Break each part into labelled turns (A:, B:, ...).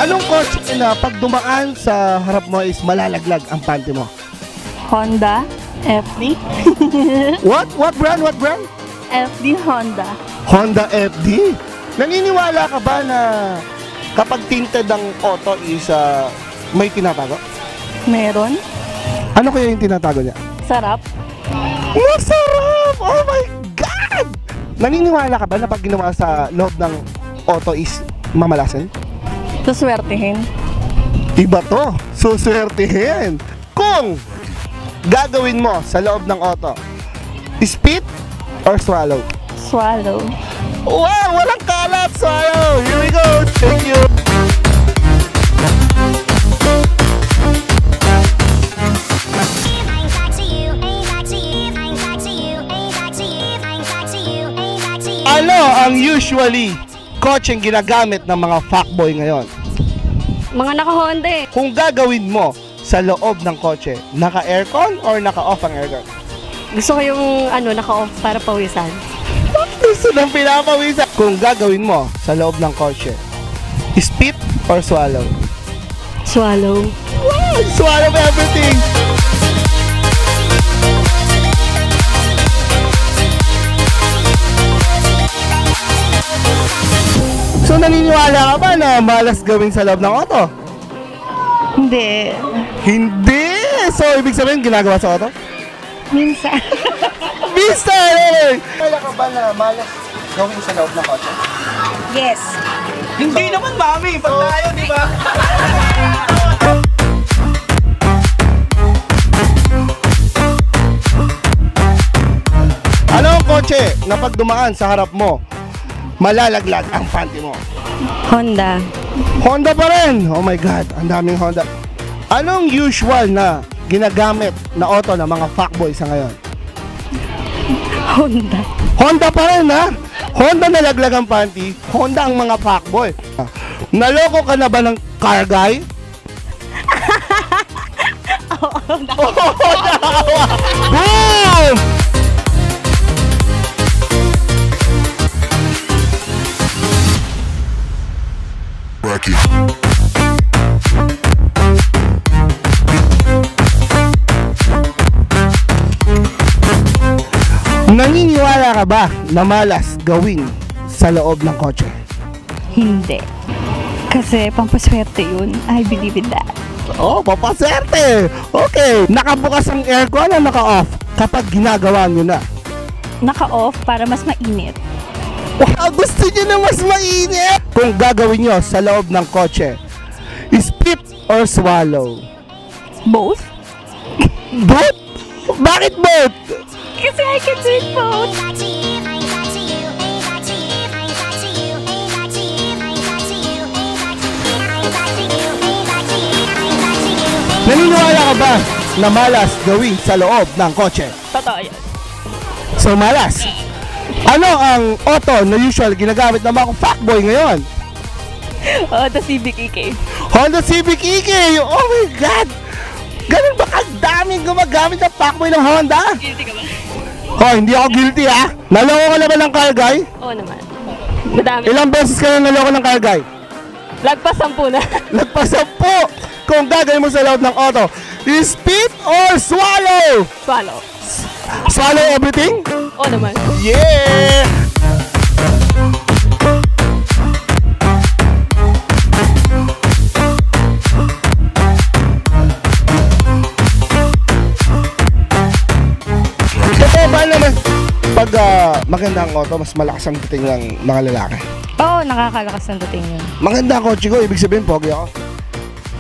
A: Anong kotse na pag dumaan sa harap mo is malalaglag ang panty mo?
B: Honda FD.
A: What? What brand? What brand?
B: FD Honda.
A: Honda FD? Naniniwala ka ba na kapag tinted ang auto is may tinatago?
B: Meron.
A: Ano kaya yung tinatago niya?
B: Sarap.
A: Masarap! Oh my God! Naniniwala ka ba na pag ginawa sa loob ng auto is mamalasin?
B: Suswertihin.
A: Iba to, suswertihin. Kung gagawin mo sa loob ng auto, spit or swallow?
B: Swallow.
A: Wow, walang kalat, swallow. Here we go. Thank you. Ano ang usually kotseng ginagamit ng mga fuckboy ngayon?
B: Mga naka-Honda eh.
A: Kung gagawin mo sa loob ng kotse, naka-aircon or naka-off ang aircon?
B: Gusto ko yung naka-off para pawisan.
A: Gusto ng pinapawisan. Kung gagawin mo sa loob ng kotse, spit or swallow?
B: Swallow.
A: Wow! Swallow everything! So naniniwala ka ba na malas gawin sa loob ng auto?
B: Hindi.
A: Hindi! So ibig sabihin ginagawa sa auto?
B: Minsan.
A: Minsan! Wala ka ba na malas gawin sa loob ng auto?
B: Yes.
C: Hindi naman, mami. Pag tayo, di ba?
A: Ano ang kotse na pag dumaan sa harap mo, malalaglag ang panty mo?
B: Honda.
A: Honda pa rin! Oh my God, ang daming Honda. Anong usual na ginagamit na auto ng mga fuckboy sa ngayon?
B: Honda.
A: Honda pa rin, ha? Honda nalaglag ang panty, Honda ang mga fuckboy. Naloko ka na ba ng car guy?
B: Oo,
A: nakawa! Boom!
D: Rocky.
A: Naniniwala ka ba na malas gawin sa loob ng kotse?
B: Hindi. Kasi pampaswerte yun. I believe in that.
A: Oh, papaserte! Okay, nakabukas ang aircon o naka-off kapag ginagawa nyo na?
B: Naka-off para mas mainit.
A: Wow, gusto nyo na mas mainit! Kung gagawin nyo sa loob ng kotse, spit or swallow?
B: Both?
A: Both? Bakit both?
B: Kasi I can do it both.
A: Naniniwala ka ba na malas gawin sa loob ng kotse?
B: Totoo yun.
A: So malas. Ano ang auto na usual ginagamit ng mga fuckboy ngayon?
B: Honda Civic EK.
A: Honda Civic EK! Oh my God! Ganun ba kadaming gumagamit ng fuckboy ng Honda?
B: Guilty ka ba?
A: Oh, hindi ako guilty, ha? Naloko ka na ba ng car guy?
B: Oo naman. Madami.
A: Ilang beses ka na naloko ng car guy?
B: Lagpas 10 na.
A: Lagpas 10! Kung gagawin mo sa loob ng auto, spit or swallow?
B: Swallow.
A: Swallow everything?
B: Oo naman.
A: Yeah! Totoo ba naman pag maganda ang auto, mas malakas ang dating ng mga lalaki?
B: Oo, nakakalakas ng dating yun.
A: Maganda ang kotse ko, ibig sabihin pogi ako.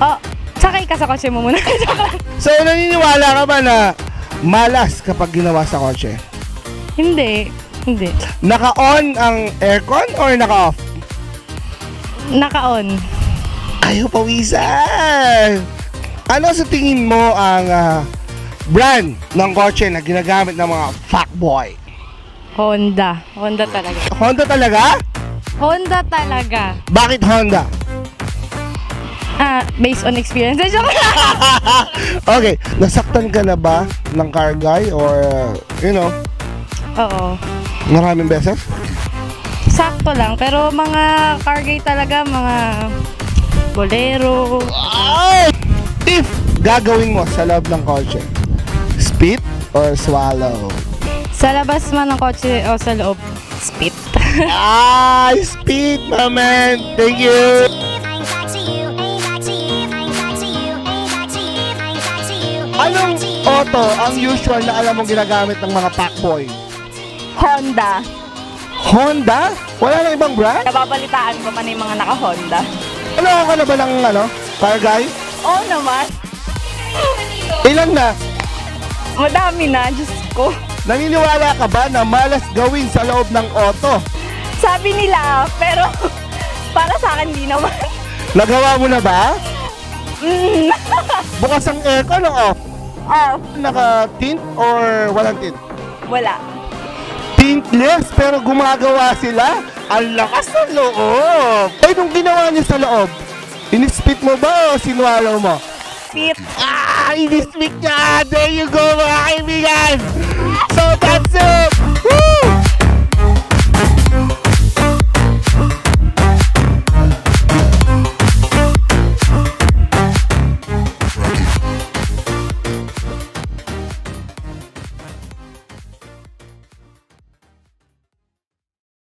B: Oo, sakay ka sa kotse mo muna.
A: So naniniwala ka ba na malas kapag ginawa sa kotse?
B: Hindi. Hindi.
A: Naka-on ang aircon or naka-off?
B: Naka-on.
A: Ayaw pawisan! Ano sa tingin mo ang brand ng kotse na ginagamit ng mga fuckboy?
B: Honda. Honda talaga.
A: Honda talaga?
B: Honda talaga.
A: Bakit Honda?
B: Based on experience. Joke.
A: Okay, nasaktan ka na ba ng car guy or
B: Oo.
A: maraming beses?
B: Sakto lang. Pero mga car guy talaga, mga bolero.
A: Ay! If gagawin mo sa loob ng kotse, spit or swallow?
B: Sa labas man ng kotse o sa loob, spit.
A: Ay! Spit, my man! Thank you! Anong auto ang usual na alam mong ginagamit ng mga packboy?
B: Honda.
A: Honda? Wala na ibang brand?
B: Nababalitaan ko pa na yung mga naka-Honda.
A: Ano ka na ba ng car guy?
B: Oo naman.
A: Ilan na?
B: Madami na, Diyos ko.
A: Naniniwala ka ba na malas gawin sa loob ng auto?
B: Sabi nila, pero para sa akin di naman.
A: Nagawa mo na ba? Bukas ang aircon o off?
B: Off.
A: Naka-tint or walang tint?
B: Wala.
A: Tintless pero gumagawa sila. Ang lakas ng loob. Ay, nung ginawa niyo sa loob, inispit mo ba o sinwallow mo?
B: Spit.
A: Inispit niya! There you go mga kaibigan! So that's it!